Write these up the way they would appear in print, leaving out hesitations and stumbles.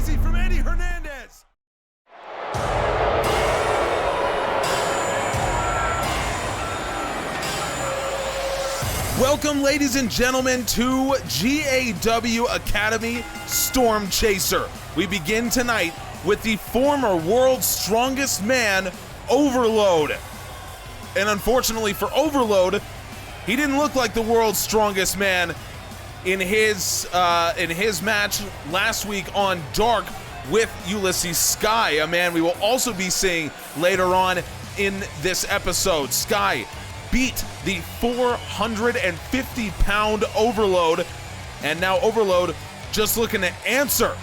crazy from Eddie Hernandez. Welcome, ladies and gentlemen, to GAW Academy Stormchaser. We begin tonight with the former world's strongest man, Overload. And unfortunately for Overload, he didn't look like the world's strongest man in his match last week on Dark with Ulysses Sky, a man we will also be seeing later on in this episode. Sky beat the 450-pound Overload, and now Overload just looking to answer.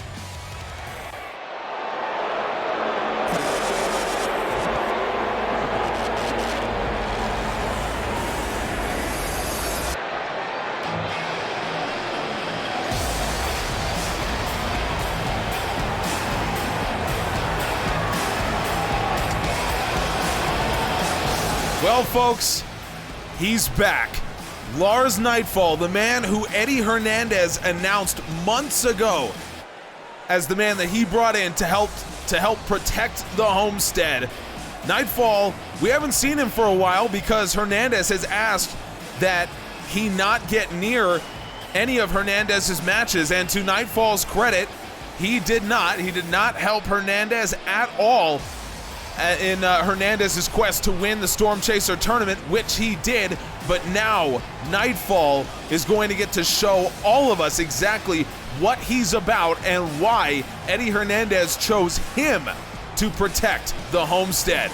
Well, folks, he's back. Lars Nightfall, the man who Eddie Hernandez announced months ago as the man that he brought in to help protect the homestead. Nightfall, we haven't seen him for a while because Hernandez has asked that he not get near any of Hernandez's matches, and to Nightfall's credit, he did not. He did not help Hernandez at all in Hernandez's quest to win the Stormchaser tournament, which he did. But now Nightfall is going to get to show all of us exactly what he's about and why Eddie Hernandez chose him to protect the homestead.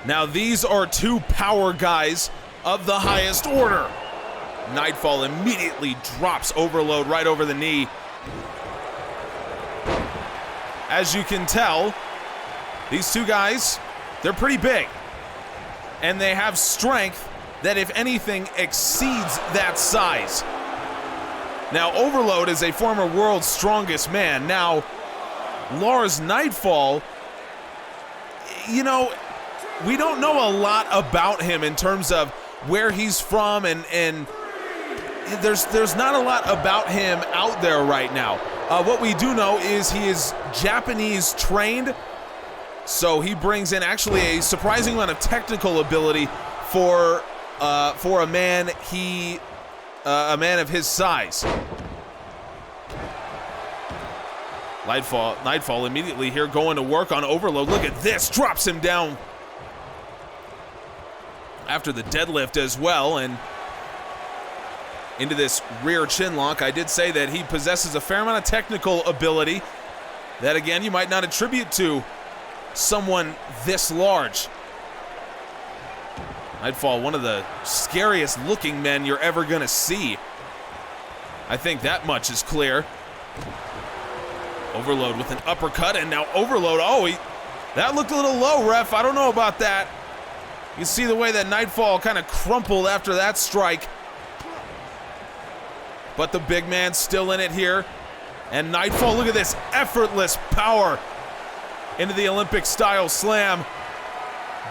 Now these are two power guys of the highest order. Nightfall immediately drops Overload right over the knee. As you can tell, these two guys, they're pretty big, and they have strength that, if anything, exceeds that size. Now, Overload is a former world's strongest man. Now, Lars Nightfall, you know, we don't know a lot about him in terms of where he's from, and there's not a lot about him out there right now. What we do know is he is Japanese trained, so he brings in actually a surprising amount of technical ability for a man of his size. Nightfall immediately here going to work on Overload. Look at this, drops him down after the deadlift as well, and into this rear chin lock. I did say that he possesses a fair amount of technical ability that, again, you might not attribute to someone this large. Nightfall, one of the scariest looking men you're ever gonna see. I think that much is clear. Overload with an uppercut, and now Overload, that looked a little low, ref. I don't know about that. You can see the way that Nightfall kind of crumpled after that strike. But the big man's still in it here. And Nightfall, look at this effortless power into the Olympic style slam.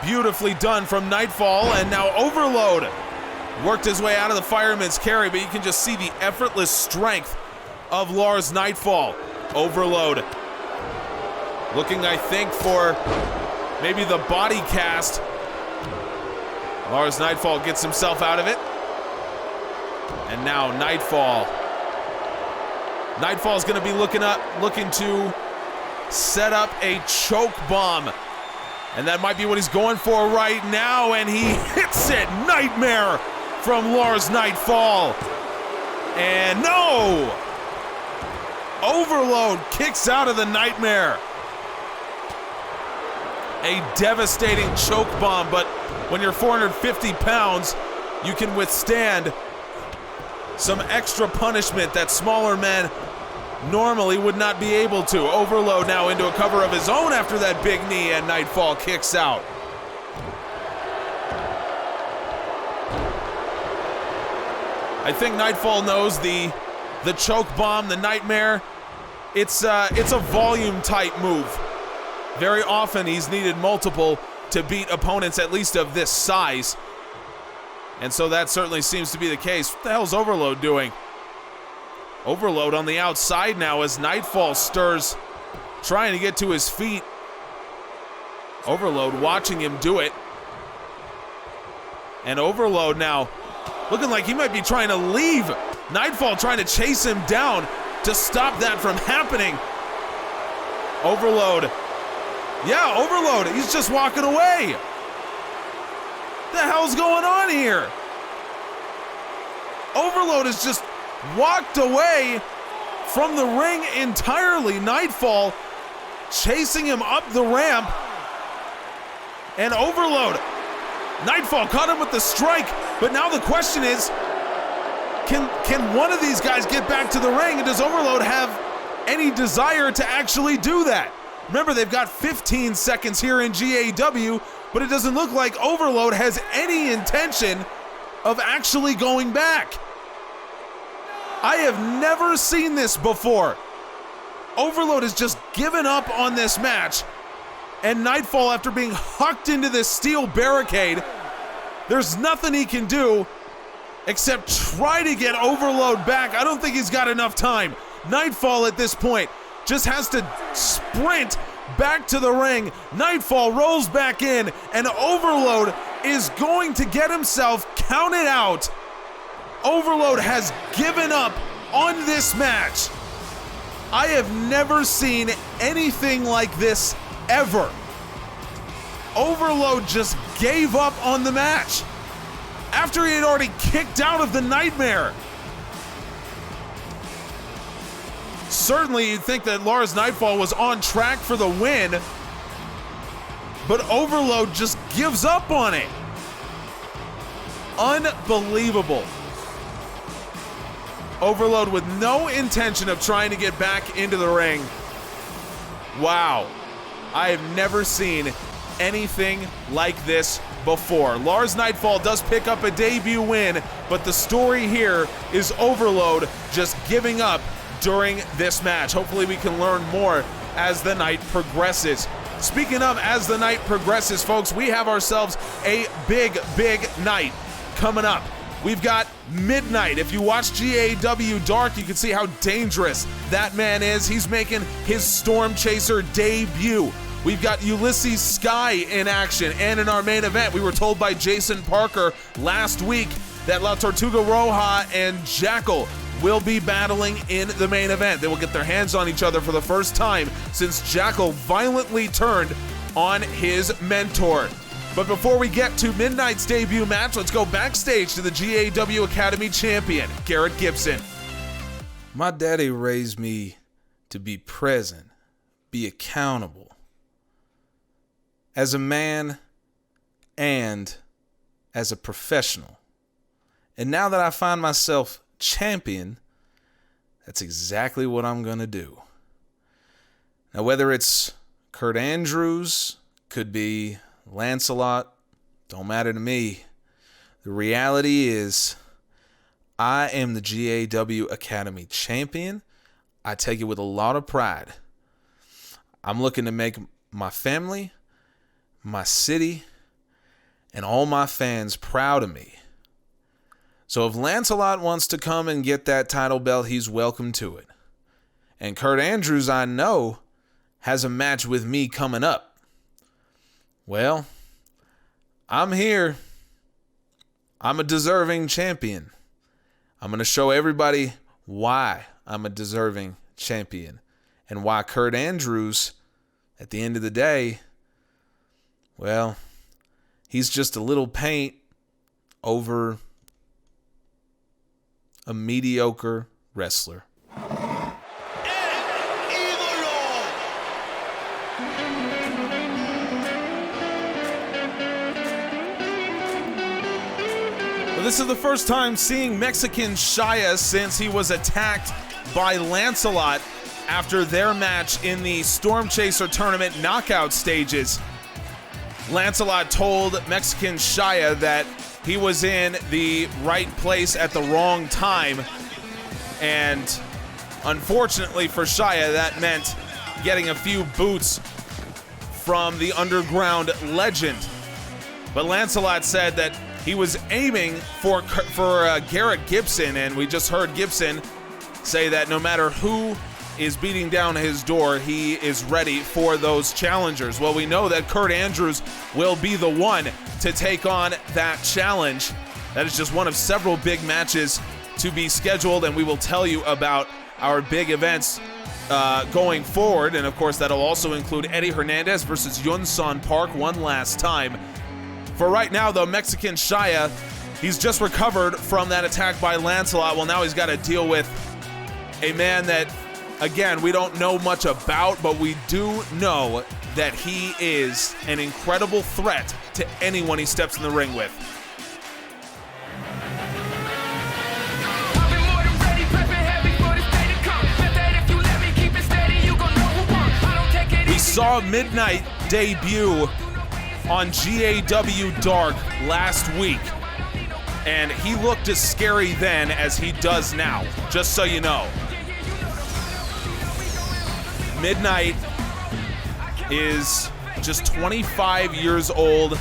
Beautifully done from Nightfall, and now Overload worked his way out of the fireman's carry, but you can just see the effortless strength of Lars Nightfall. Overload looking, I think, for maybe the body cast. Lars Nightfall gets himself out of it. And now Nightfall's gonna be looking to set up a choke bomb. And that might be what he's going for right now, and he hits it. Nightmare from Lars Nightfall. And no! Overload kicks out of the Nightmare. A devastating choke bomb, but when you're 450 pounds, you can withstand some extra punishment that smaller men normally would not be able to. Overload now into a cover of his own after that big knee, and Nightfall kicks out. I think Nightfall knows the choke bomb, the Nightmare. It's a volume type move. Very often he's needed multiple to beat opponents at least of this size. And so that certainly seems to be the case. What the hell's Overload doing? Overload on the outside now as Nightfall stirs, trying to get to his feet. Overload watching him do it. And Overload now looking like he might be trying to leave. Nightfall trying to chase him down to stop that from happening. Overload. Yeah, Overload, he's just walking away. The hell's going on here? Overload has just walked away from the ring entirely. Nightfall chasing him up the ramp. And Overload. Nightfall caught him with the strike, but now the question is, can one of these guys get back to the ring, and does Overload have any desire to actually do that? Remember, they've got 15 seconds here in GAW, but it doesn't look like Overload has any intention of actually going back. I have never seen this before. Overload has just given up on this match, and Nightfall, after being hucked into this steel barricade, there's nothing he can do except try to get Overload back. I don't think he's got enough time. Nightfall at this point just has to sprint back to the ring. Nightfall rolls back in, and Overload is going to get himself counted out. Overload has given up on this match. I have never seen anything like this ever. Overload just gave up on the match after he had already kicked out of the Nightmare. Certainly you'd think that Lars Nightfall was on track for the win, but Overload just gives up on it. Unbelievable. Overload with no intention of trying to get back into the ring. Wow. I have never seen anything like this before. Lars Nightfall does pick up a debut win, but the story here is Overload just giving up during this match. Hopefully we can learn more as the night progresses. Speaking of as the night progresses, folks, we have ourselves a big night coming up. We've got Midnight. If you watch GAW Dark, you can see how dangerous that man is. He's making his Stormchaser debut. We've got Ulysses Sky in action, and in our main event, we were told by Jason Parker last week that La Tortuga Roja and Jackel will be battling in the main event. They will get their hands on each other for the first time since Jackel violently turned on his mentor. But before we get to Midnight's debut match, let's go backstage to the GAW Academy champion, Garrett Gibson. My daddy raised me to be present, be accountable, as a man and as a professional. And now that I find myself champion, that's exactly what I'm going to do. Now, whether it's Kurt Andrews, could be Lancelot, don't matter to me. The reality is, I am the GAW Academy champion. I take it with a lot of pride. I'm looking to make my family, my city, and all my fans proud of me. So if Lancelot wants to come and get that title belt, he's welcome to it. And Kurt Andrews, I know, has a match with me coming up. Well, I'm here. I'm a deserving champion. I'm going to show everybody why I'm a deserving champion and why Kurt Andrews, at the end of the day, well, he's just a little paint over a mediocre wrestler. This is the first time seeing Mexican Shia since he was attacked by Lancelot after their match in the Stormchaser tournament knockout stages. Lancelot told Mexican Shia that he was in the right place at the wrong time, and unfortunately for Shia, that meant getting a few boots from the underground legend. But Lancelot said that he was aiming for Garrett Gibson, and we just heard Gibson say that no matter who is beating down his door, he is ready for those challengers. Well, we know that Kurt Andrews will be the one to take on that challenge. That is just one of several big matches to be scheduled, and we will tell you about our big events going forward. And of course, that'll also include Eddie Hernandez versus Yunsan Park one last time. For right now, though, Mexican Shia, he's just recovered from that attack by Lancelot. Well, now he's got to deal with a man that, again, we don't know much about, but we do know that he is an incredible threat to anyone he steps in the ring with. We saw Midnight debut on GAW Dark last week, and he looked as scary then as he does now, just so you know. Midnight is just 25 years old.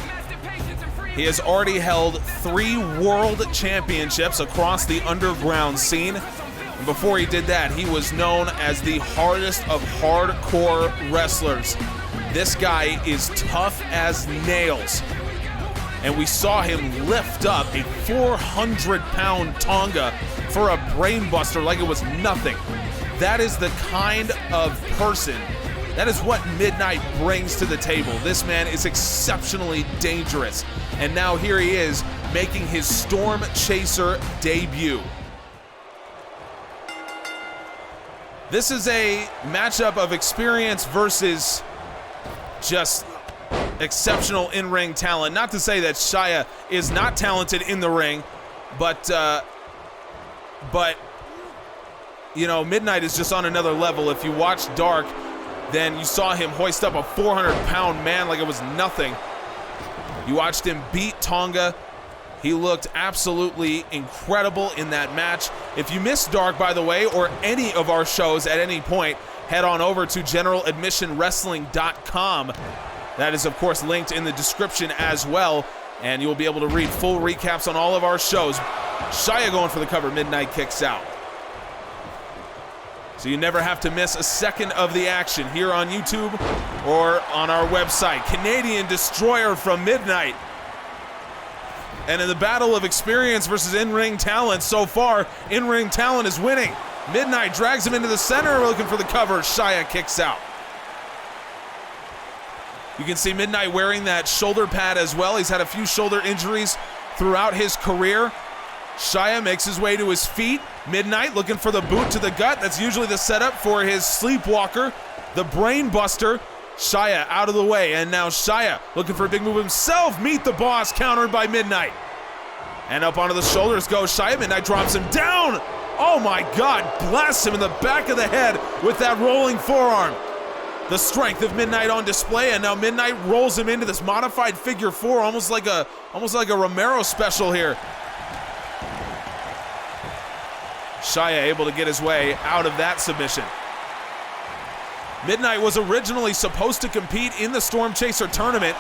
He has already held 3 world championships across the underground scene. And before he did that, he was known as the hardest of hardcore wrestlers. This guy is tough as nails. And we saw him lift up a 400-pound Tonga for a brainbuster like it was nothing. That is the kind of person, that is what Midnight brings to the table. This man is exceptionally dangerous. And now here he is making his Stormchaser debut. This is a matchup of experience versus just exceptional in-ring talent. Not to say that Shia is not talented in the ring, but you know, Midnight is just on another level. If you watch Dark, then you saw him hoist up a 400-pound man like it was nothing. You watched him beat Tonga. He looked absolutely incredible in that match. If you missed Dark, by the way, or any of our shows at any point, head on over to generaladmissionwrestling.com. That is, of course, linked in the description as well, and you'll be able to read full recaps on all of our shows. Shia going for the cover, Midnight kicks out. So you never have to miss a second of the action here on YouTube or on our website. Canadian Destroyer from Midnight. And in the battle of experience versus in-ring talent, so far, in-ring talent is winning. Midnight drags him into the center, looking for the cover. Shia kicks out. You can see Midnight wearing that shoulder pad as well. He's had a few shoulder injuries throughout his career. Shia makes his way to his feet. Midnight looking for the boot to the gut. That's usually the setup for his sleepwalker, the brain buster. Shia out of the way, and now Shia looking for a big move himself. Meet the boss, countered by Midnight. And up onto the shoulders goes Shia. Midnight drops him down. Oh my God, blasts him in the back of the head with that rolling forearm. The strength of Midnight on display, and now Midnight rolls him into this modified figure 4, almost like a Romero special here. Shia able to get his way out of that submission. Midnight was originally supposed to compete in the Stormchaser tournament,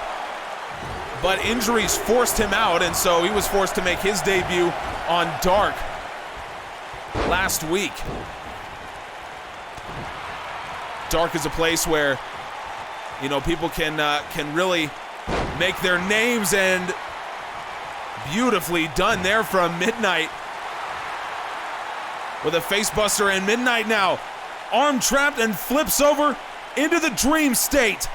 but injuries forced him out, and so he was forced to make his debut on Dark last week. Dark is a place where, you know, people can really make their names, and beautifully done there from Midnight with a facebuster, and Midnight now arm trapped and flips over into the dream state.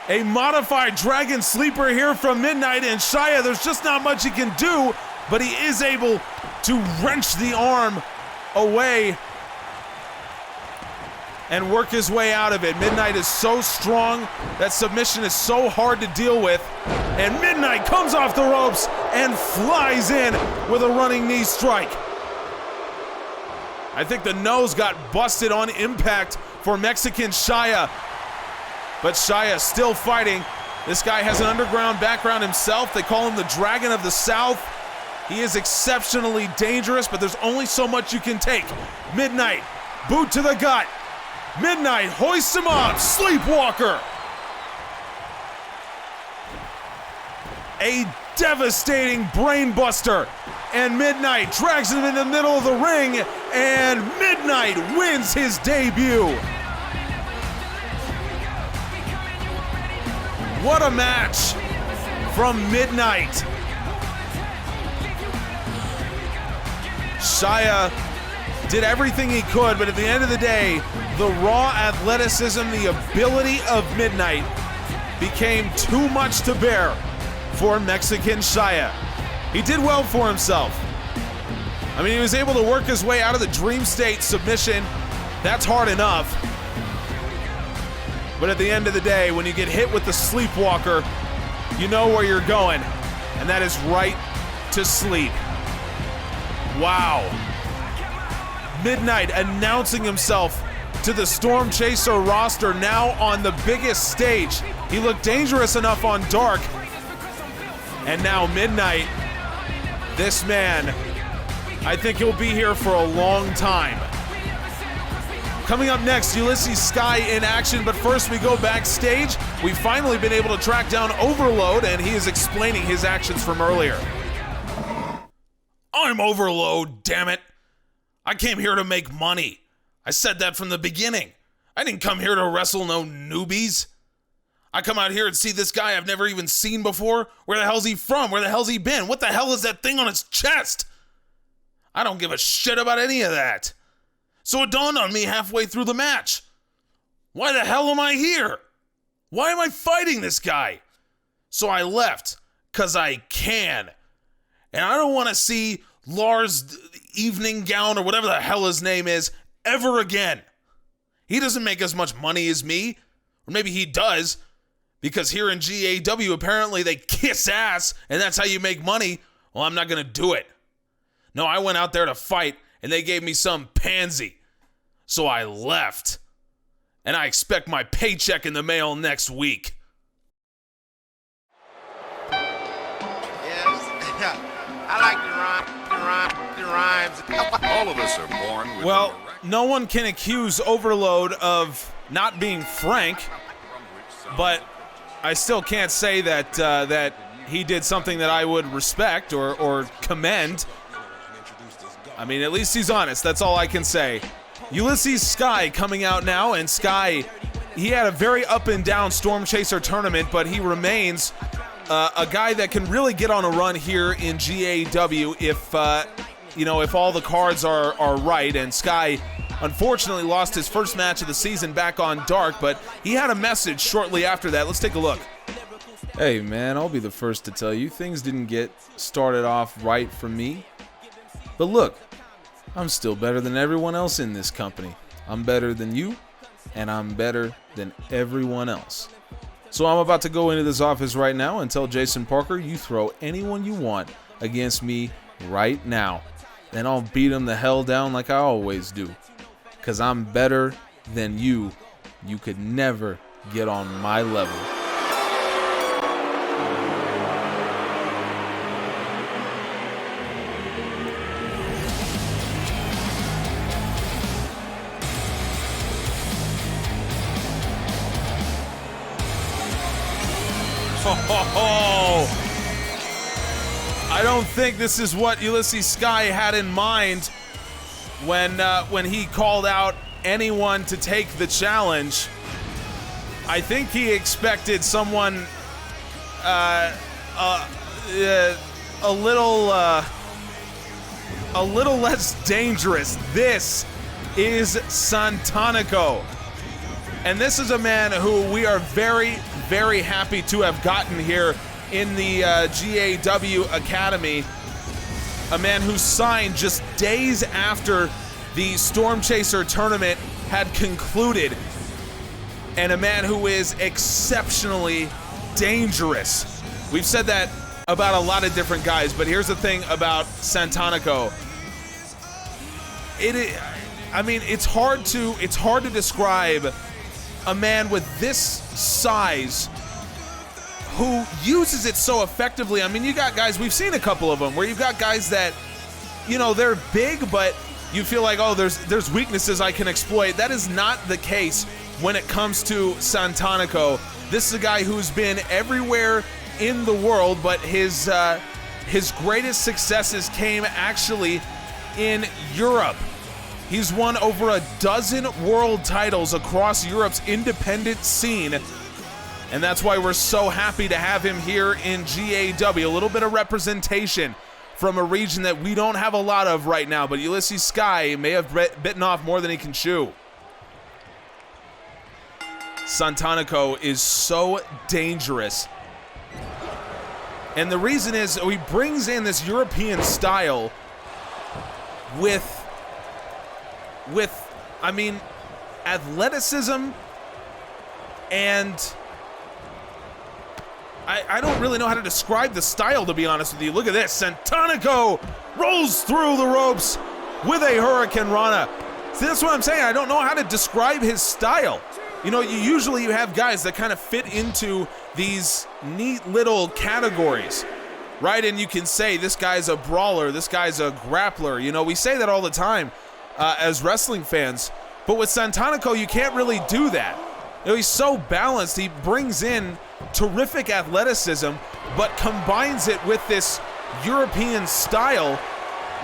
A modified dragon sleeper here from Midnight, and Shia, there's just not much he can do, but he is able to wrench the arm away and work his way out of it. Midnight is so strong. That submission is so hard to deal with. And Midnight comes off the ropes and flies in with a running knee strike. I think the nose got busted on impact for Mexican Shia. But Shia still fighting. This guy has an underground background himself. They call him the Dragon of the South. He is exceptionally dangerous, but there's only so much you can take. Midnight, boot to the gut. Midnight hoists him up, sleepwalker. A devastating brain buster and Midnight drags him in the middle of the ring, and Midnight wins his debut. What a match from Midnight. Shia did everything he could, but at the end of the day, the raw athleticism, the ability of Midnight became too much to bear for Mexican Shia. He did well for himself. I mean, he was able to work his way out of the Dream State submission. That's hard enough. But at the end of the day, when you get hit with the Sleepwalker, you know where you're going, and that is right to sleep. Wow. Midnight announcing himself to the Stormchaser roster now on the biggest stage. He looked dangerous enough on Dark. And now Midnight, this man, I think he'll be here for a long time. Coming up next, Ulysses Sky in action, but first we go backstage. We've finally been able to track down Overload, and he is explaining his actions from earlier. I'm Overload, damn it. I came here to make money. I said that from the beginning. I didn't come here to wrestle no newbies. I come out here and see this guy I've never even seen before. Where the hell's he from? Where the hell's he been? What the hell is that thing on his chest? I don't give a shit about any of that. So it dawned on me halfway through the match. Why the hell am I here? Why am I fighting this guy? So I left, 'cause I can. And I don't want to see Lars Evening Gown or whatever the hell his name is ever again. He doesn't make as much money as me. Or maybe he does, because here in GAW apparently they kiss ass and that's how you make money. Well, I'm not going to do it. No, I went out there to fight and they gave me some pansy. So I left. And I expect my paycheck in the mail next week. Yes, I like the rhymes. All of us are born with Well, no one can accuse Overload of not being frank, but I still can't say that that he did something that I would respect or commend. I mean, at least he's honest. That's all I can say. Ulysses Sky coming out now, and Sky, he had a very up and down Stormchaser tournament, but he remains a guy that can really get on a run here in GAW if if all the cards are right. And Sky unfortunately lost his first match of the season back on Dark, but he had a message shortly after that. Let's take a look. Hey man, I'll be the first to tell you things didn't get started off right for me. But look, I'm still better than everyone else in this company. I'm better than you, and I'm better than everyone else. So I'm about to go into this office right now and tell Jason Parker, you throw anyone you want against me right now. And I'll beat him the hell down like I always do. 'Cause I'm better than you. You could never get on my level. I don't think this is what Ulysses Sky had in mind when he called out anyone to take the challenge. I think he expected someone a little less dangerous. This is Santanico. And this is a man who we are very, very happy to have gotten here in the GAW Academy. A man who signed just days after the Stormchaser tournament had concluded. And a man who is exceptionally dangerous. We've said that about a lot of different guys, but here's the thing about Santanico. It's hard to describe a man with this size who uses it so effectively. I mean, you got guys, we've seen a couple of them, where you've got guys that, they're big, but you feel like, oh, there's weaknesses I can exploit. That is not the case when it comes to Santanico. This is a guy who's been everywhere in the world, but his his greatest successes came actually in Europe. He's won over a dozen world titles across Europe's independent scene, and that's why we're so happy to have him here in GAW. A little bit of representation from a region that we don't have a lot of right now, but Ulysses Sky may have bitten off more than he can chew. Santanico is so dangerous. And the reason is he brings in this European style with I mean, athleticism, and I don't really know how to describe the style, to be honest with you. Look at this. Santanico rolls through the ropes with a Hurricane Rana. See, that's what I'm saying. I don't know how to describe his style. You know, you have guys that kind of fit into these neat little categories, right? And you can say this guy's a brawler, this guy's a grappler. You know, we say that all the time as wrestling fans. But with Santanico, you can't really do that. You know, he's so balanced. He brings in terrific athleticism, but combines it with this European style,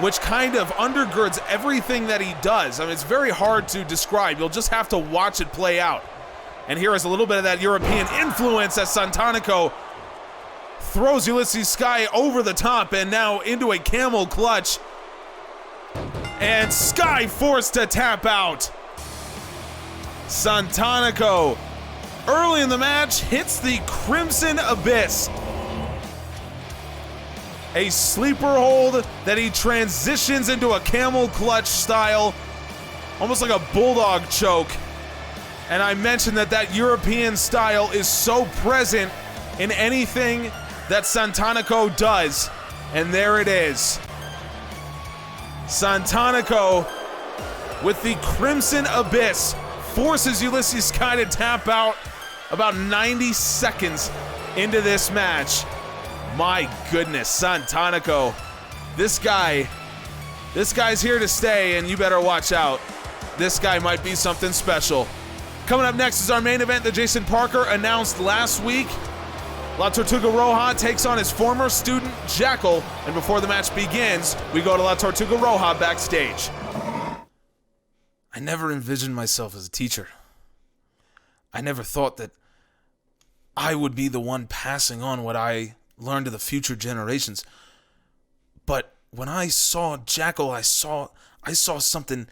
which kind of undergirds everything that he does. I mean, it's very hard to describe. You'll just have to watch it play out. And here is a little bit of that European influence as Santanico throws Ulysses Sky over the top and now into a camel clutch. And Sky forced to tap out. Santanico, early in the match, hits the Crimson Abyss. A sleeper hold that he transitions into a camel clutch style, almost like a bulldog choke. And I mentioned that European style is so present in anything that Santanico does. And there it is. Santanico with the Crimson Abyss forces Ulysses Sky to tap out about 90 seconds into this match. My goodness, Santanico. This guy's here to stay, and you better watch out. This guy might be something special. Coming up next is our main event that Jason Parker announced last week. La Tortuga Roja takes on his former student, Jackel, and before the match begins, we go to La Tortuga Roja backstage. I never envisioned myself as a teacher. I never thought that I would be the one passing on what I learned to the future generations. But when I saw Jackel, I saw something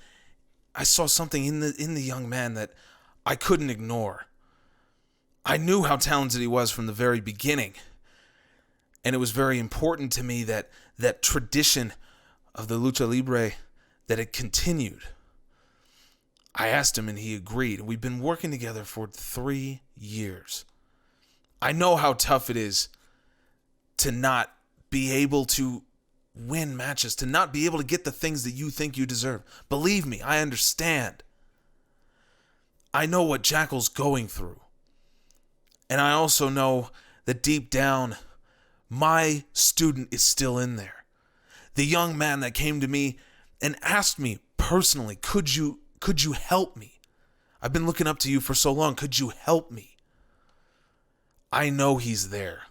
in the young man that I couldn't ignore. I knew how talented he was from the very beginning. And it was very important to me that tradition of the lucha libre, that it continued. I asked him and he agreed. We've been working together for 3 years. I know how tough it is to not be able to win matches, to not be able to get the things that you think you deserve. Believe me, I understand. I know what Jackel's going through. And I also know that deep down, my student is still in there. The young man that came to me and asked me personally, could you help me? I've been looking up to you for so long. Could you help me? I know he's there.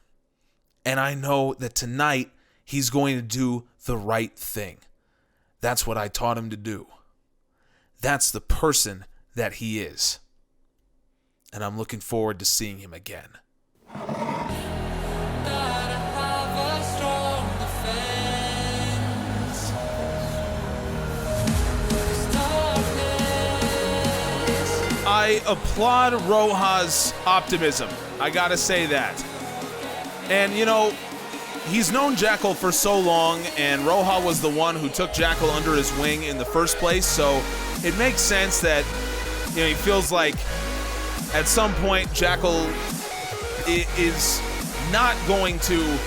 And I know that tonight he's going to do the right thing. That's what I taught him to do. That's the person that he is. And I'm looking forward to seeing him again. I applaud Roja's optimism. I gotta say that. And you know, he's known Jackel for so long, and Roja was the one who took Jackel under his wing in the first place, so it makes sense that, you know, he feels like at some point Jackel is not going to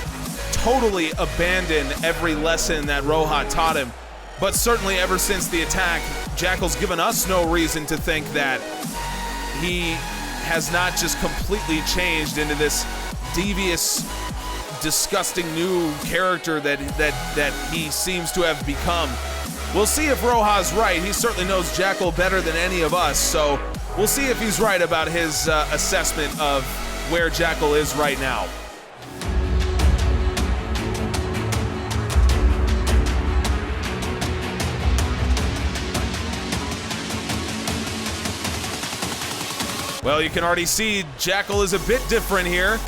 totally abandon every lesson that Roja taught him. But certainly ever since the attack, Jackel's given us no reason to think that he has not just completely changed into this devious, disgusting new character that he seems to have become. We'll see if Roja's right. He certainly knows Jackel better than any of us, so we'll see if he's right about his assessment of where Jackel is right now. Well, you can already see Jackel is a bit different here.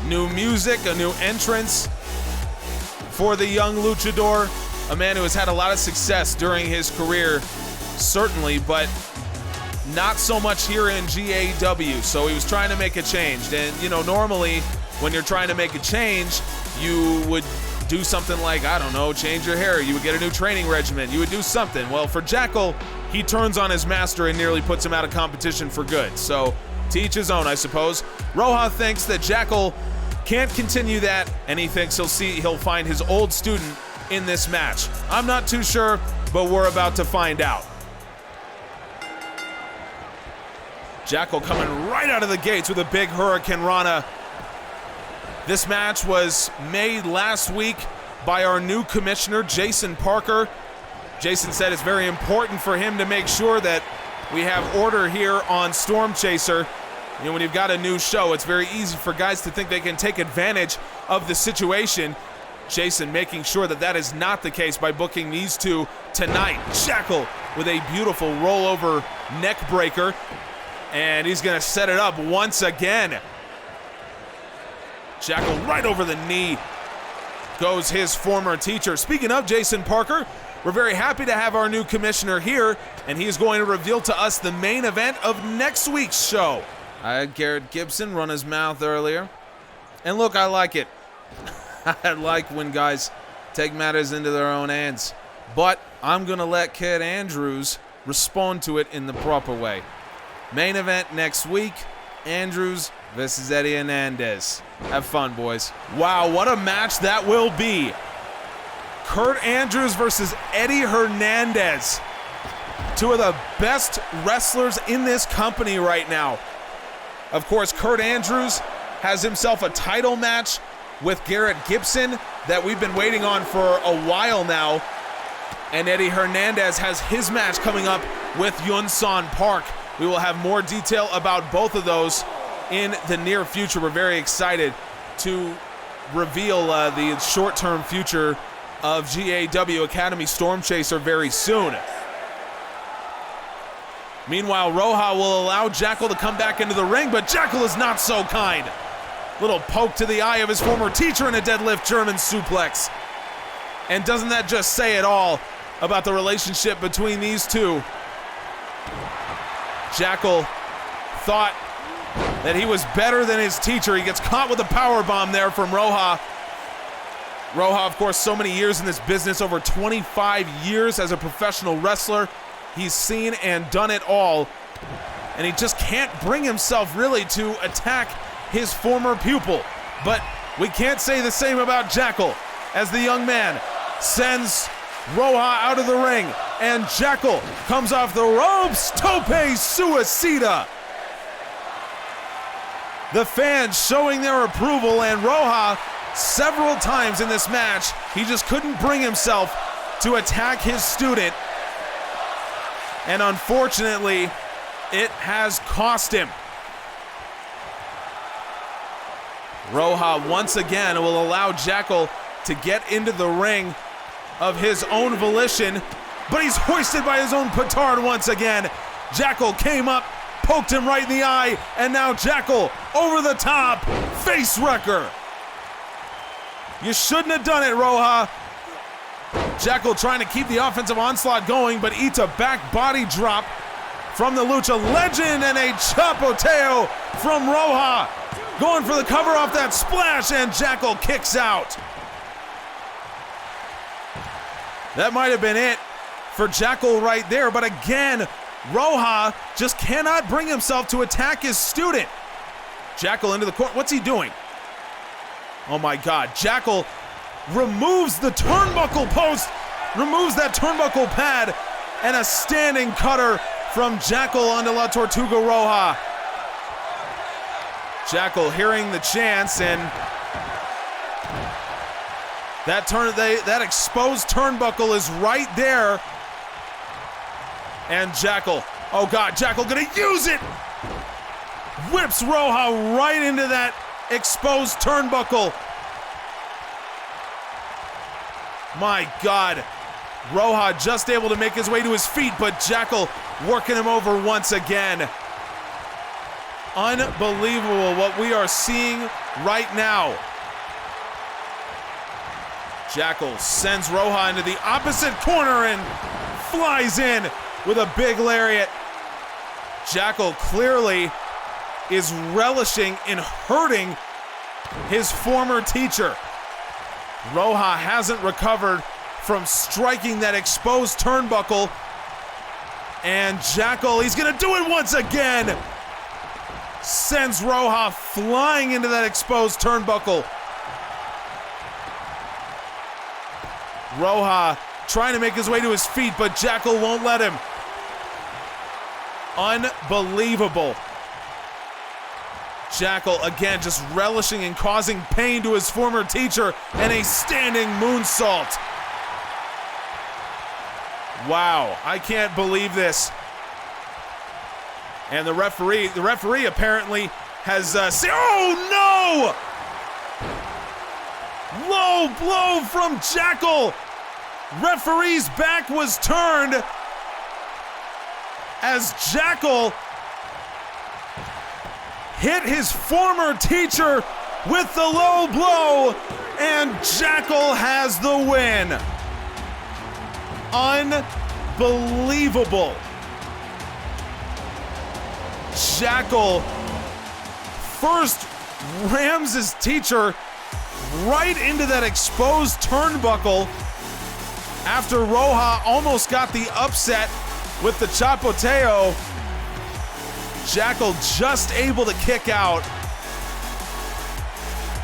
New music, a new entrance for the young luchador. A man who has had a lot of success during his career, certainly, but not so much here in GAW. So he was trying to make a change. And, you know, normally when you're trying to make a change, you would do something like, I don't know, change your hair. You would get a new training regimen. You would do something. Well, for Jackel, he turns on his master and nearly puts him out of competition for good. So, to each his own, I suppose. Roja thinks that Jackel can't continue that, and he thinks he'll find his old student in this match. I'm not too sure, but we're about to find out. Jackel coming right out of the gates with a big Hurricane Rana. This match was made last week by our new commissioner, Jason Parker. Jason said it's very important for him to make sure that we have order here on Stormchaser. You know, when you've got a new show, it's very easy for guys to think they can take advantage of the situation. Jason making sure that that is not the case by booking these two tonight. Jackel with a beautiful rollover neck breaker. And he's gonna set it up once again. Jackel right over the knee goes his former teacher. Speaking of Jason Parker, we're very happy to have our new commissioner here, and he is going to reveal to us the main event of next week's show. I had Garrett Gibson run his mouth earlier. And look, I like it. I like when guys take matters into their own hands. But I'm going to let Kid Andrews respond to it in the proper way. Main event next week, Andrews versus Eddie Hernandez. Have fun, boys. Wow, what a match that will be. Kurt Andrews versus Eddie Hernandez. Two of the best wrestlers in this company right now. Of course, Kurt Andrews has himself a title match with Garrett Gibson that we've been waiting on for a while now. And Eddie Hernandez has his match coming up with Yunsan Park. We will have more detail about both of those in the near future. We're very excited to reveal the short-term future of GAW Academy Stormchaser very soon. Meanwhile, Roja will allow Jackel to come back into the ring, but Jackel is not so kind. Little poke to the eye of his former teacher in a deadlift German suplex. And doesn't that just say it all about the relationship between these two? Jackel thought that he was better than his teacher. He gets caught with a powerbomb there from Roja. Roja, of course, so many years in this business, over 25 years as a professional wrestler. He's seen and done it all. And he just can't bring himself really to attack his former pupil. But we can't say the same about Jackel, as the young man sends Roja out of the ring. And Jackel comes off the ropes. Tope Suicida. The fans showing their approval, and Roja several times in this match, he just couldn't bring himself to attack his student. And unfortunately, it has cost him. Roja once again will allow Jackel to get into the ring of his own volition, but he's hoisted by his own petard once again. Jackel came up, poked him right in the eye, and now Jackel over the top, face wrecker. You shouldn't have done it, Roja. Jackel trying to keep the offensive onslaught going, but eats a back body drop from the Lucha Legend, and a chapoteo from Roja. Going for the cover off that splash, and Jackel kicks out. That might have been it for Jackel right there, but again, Roja just cannot bring himself to attack his student. Jackel into the corner. What's he doing? Oh my God. Jackel removes the turnbuckle post, removes that turnbuckle pad, and a standing cutter from Jackel onto La Tortuga Roja. Jackel hearing the chants, and that exposed turnbuckle is right there. And Jackel, oh God, Jackel gonna use it! Whips Roja right into that exposed turnbuckle. My God, Roja just able to make his way to his feet, but Jackel working him over once again. Unbelievable what we are seeing right now. Jackel sends Roja into the opposite corner and flies in with a big lariat. Jackel clearly is relishing in hurting his former teacher. Roja hasn't recovered from striking that exposed turnbuckle. And Jackel, he's gonna do it once again. Sends Roja flying into that exposed turnbuckle. Roja trying to make his way to his feet, but Jackel won't let him. Unbelievable. Jackel again just relishing in causing pain to his former teacher, and a standing moonsault. Wow, I can't believe this. And the referee apparently has oh no! Low blow from Jackel. Referee's back was turned as Jackel hit his former teacher with the low blow, and Jackel has the win. Unbelievable. Jackel first rams his teacher right into that exposed turnbuckle after Roja almost got the upset with the chapoteo. Jackel just able to kick out,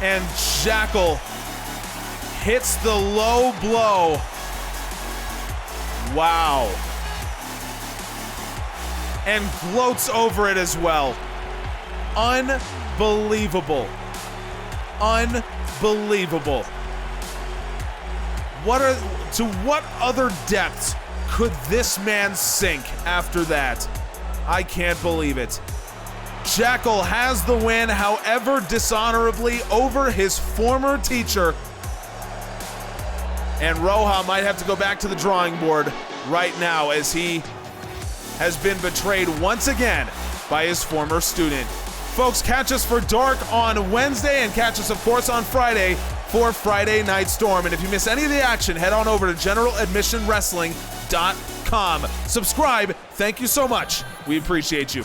and Jackel hits the low blow. Wow. And gloats over it as well. Unbelievable. Unbelievable. To what other depths could this man sink after that? I can't believe it. Jackel has the win, however dishonorably, over his former teacher. And Roja might have to go back to the drawing board right now as he has been betrayed once again by his former student. Folks, catch us for Dark on Wednesday, and catch us, of course, on Friday for Friday Night Storm. And if you miss any of the action, head on over to generaladmissionwrestling.com. Subscribe. Thank you so much. We appreciate you.